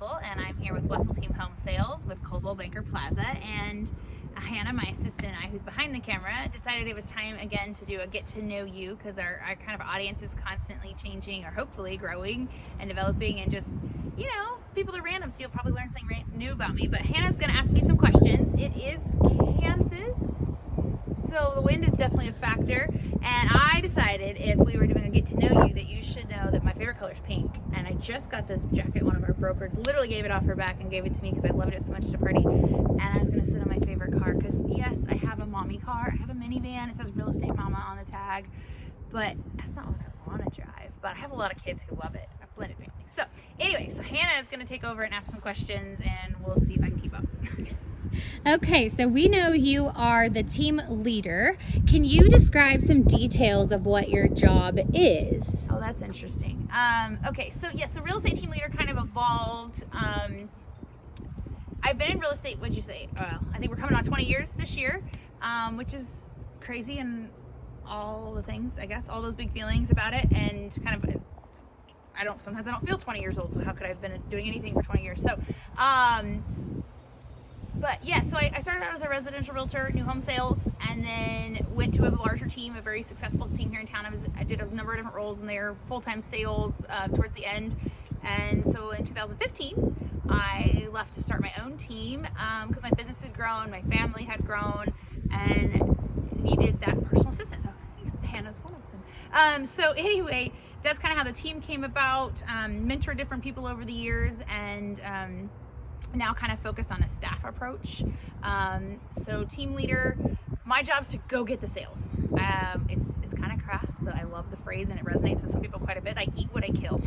Wessel, and I'm here with Wesselteam Home Sales with Coldwell Banker Plaza. And Hannah, my assistant, and I, who's behind the camera, decided it was time again to do a get to know you, because our kind of audience is constantly changing, or hopefully growing and developing, and just, you know, people are random, so you'll probably learn something new about me. But Hannah's going to ask me some questions. It is Kansas, so the wind is definitely a factor, and I decided if we were doing a get to know you that you should know that my favorite color is pink. And I just got this jacket. One of our brokers literally gave it off her back and gave it to me because I loved it so much at a party, and I was going to sit on my favorite car because yes, I have a mommy car. I have a minivan. It says real estate mama on the tag, but that's not what I want to drive. But I have a lot of kids who love it. A blended family. So anyway, so Hannah is going to take over and ask some questions, and we'll see if I can keep up. Okay, so we know you are the team leader. Can you describe some details of what your job is? Oh, that's interesting. Okay, so yeah, so real estate team leader kind of evolved. I've been in real estate, what'd you say? I think we're coming on 20 years this year, which is crazy, and all the things, I guess, all those big feelings about it, and kind of, sometimes I don't feel 20 years old, so how could I have been doing anything for 20 years? So, but yeah, so I started out as a residential realtor, new home sales, and then went to a larger team, a very successful team here in town. I did a number of different roles in there, full-time sales towards the end. And so in 2015, I left to start my own team because my business had grown, my family had grown, and needed that personal assistant. So Hannah's one of them. So anyway, that's kind of how the team came about. Mentored different people over the years, and now kind of focused on a staff approach. So team leader, my job is to go get the sales. It's kind of crass, but I love the phrase and it resonates with some people quite a bit. I eat what I kill.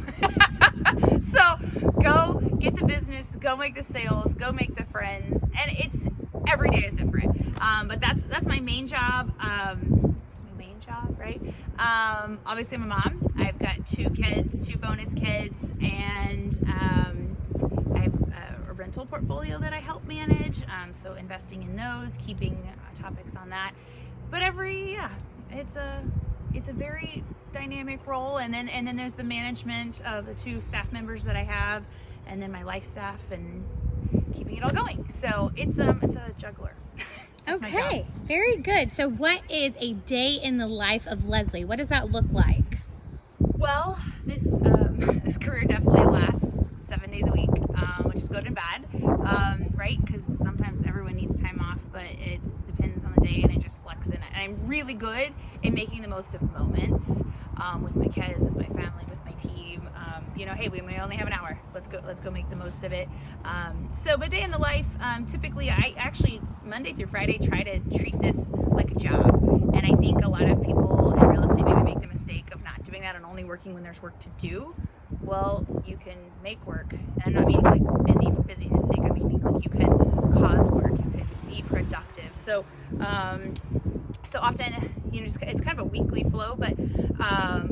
So go get the business, go make the sales, go make the friends, and it's every day is different. But that's my main job. Right? Obviously I'm a mom. I've got 2 kids, 2 bonus kids, and I have a rental portfolio that I help manage. So investing in those, keeping topics on that. But it's a very dynamic role, and then there's the management of the 2 staff members that I have, and then my life staff, and keeping it all going. So it's a juggler. Okay, very good. So what is a day in the life of Leslie? What does that look like? Well, this career definitely lasts 7 days a week, which is good and bad, right? Because sometimes everyone needs time off, but it depends on the day, and it just flexes in it. And I'm really good in making the most of moments with my kids, with my family, with my team. Hey, we may only have an hour. Let's go make the most of it. But day in the life, typically I actually Monday through Friday try to treat this like a job. And I think a lot of people in real estate maybe make the mistake of not doing that and only working when there's work to do. Well, you can make work, and I'm not meaning like busy for busyness sake. I'm meaning like you can cause work, you can be productive. So often, it's kind of a weekly flow, but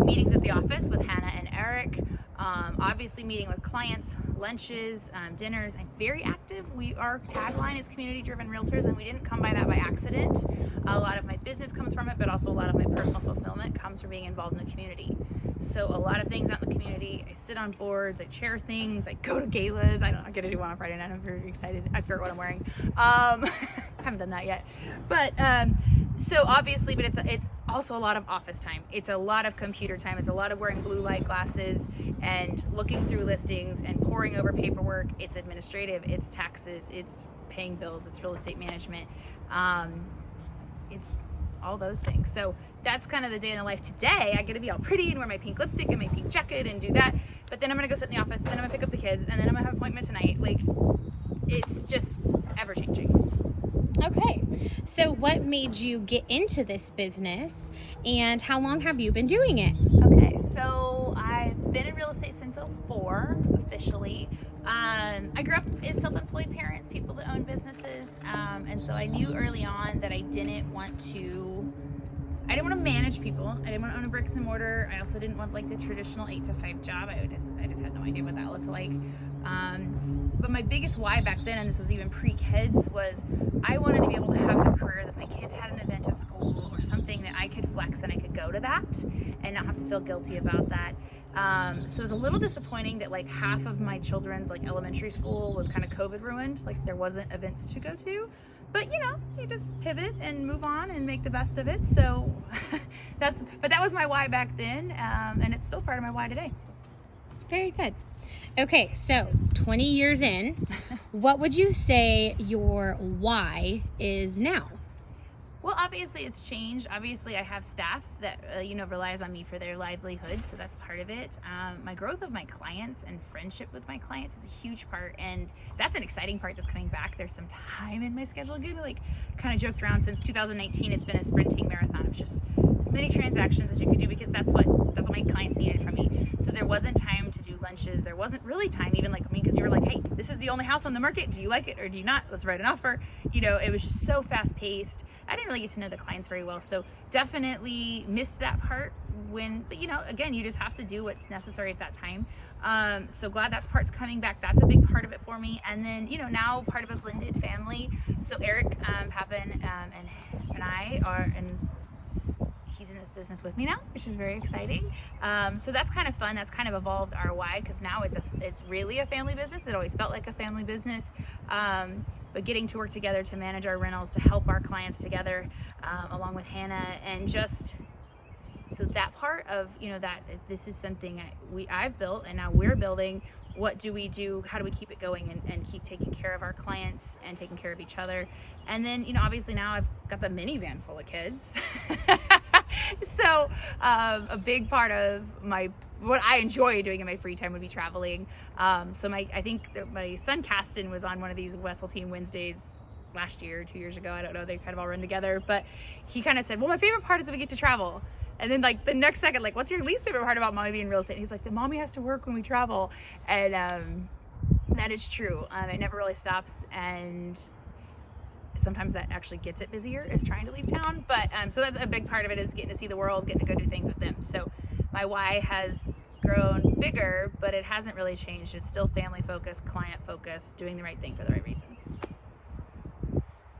meetings at the office with Hannah and Eric, obviously meeting with clients, lunches, dinners. I'm very active. Our tagline is community-driven realtors, and we didn't come by that by accident. A lot of my business comes from it, but also a lot of my personal fulfillment comes from being involved in the community. So a lot of things out in the community. I sit on boards, I chair things, I go to galas. I get to do one on Friday night. I'm very excited. I forget what I'm wearing. Haven't done that yet. But so obviously, but it's also a lot of office time. It's a lot of computer time. It's a lot of wearing blue light glasses and looking through listings and poring over paperwork. It's administrative, it's taxes, it's paying bills, it's real estate management. It's all those things. So that's kind of the day in the life. Today I get to be all pretty and wear my pink lipstick and my pink jacket and do that, but then I'm gonna go sit in the office, then I'm gonna pick up the kids, and then I'm gonna have an appointment tonight. Like, it's just ever changing. Okay, so what made you get into this business, and how long have you been doing it? Okay, so I've been in real estate since 2004 officially. I grew up in self-employed parents, people that own businesses, and so I knew early on that I didn't want to manage people. I didn't want to own a bricks and mortar. I also didn't want like the traditional 8 to 5 job. I just had no idea what that looked like. But my biggest why back then, and this was even pre-kids, was I wanted to be able to have the career that my kids had an event at school or something that I could flex and I could go to that and not have to feel guilty about that. So it was a little disappointing that like half of my children's like elementary school was kind of COVID ruined. Like there wasn't events to go to. But you just pivot and move on and make the best of it. So but that was my why back then, and it's still part of my why today. Very good. Okay, so 20 years in, what would you say your why is now? Well, obviously it's changed. Obviously I have staff that, relies on me for their livelihood. So that's part of it. My growth of my clients and friendship with my clients is a huge part. And that's an exciting part that's coming back. There's some time in my schedule. Again, kind of joked around since 2019, it's been a sprinting marathon. It's just as many transactions as you could do because that's what my clients needed from me. So there wasn't time to do lunches. There wasn't really time even because you were like, hey, this is the only house on the market. Do you like it or do you not? Let's write an offer. It was just so fast paced. I didn't really get to know the clients very well, so definitely missed that part but again, you just have to do what's necessary at that time. So glad that part's coming back. That's a big part of it for me. And then, now part of a blended family. So Eric, Pappen, and I are, and he's in this business with me now, which is very exciting. So that's kind of fun. That's kind of evolved our why, because now it's really a family business. It always felt like a family business. But getting to work together to manage our rentals, to help our clients together, along with Hannah, and just so that part of that this is something I've built and now we're building. What do we do? How do we keep it going and keep taking care of our clients and taking care of each other? And then obviously now I've got the minivan full of kids. So a big part of what I enjoy doing in my free time would be traveling. So I think that my son Caston was on one of these Wessel Team Wednesdays last year, 2 years ago. I don't know. They kind of all run together, but he kind of said, well, my favorite part is that we get to travel. And then the next second, what's your least favorite part about mommy being in real estate? And he's like, the mommy has to work when we travel. And that is true. It never really stops. And sometimes that actually gets it busier is trying to leave town. But so that's a big part of it, is getting to see the world, getting to go do things with them. So my why has grown bigger, but it hasn't really changed. It's still family focused, client focused, doing the right thing for the right reasons.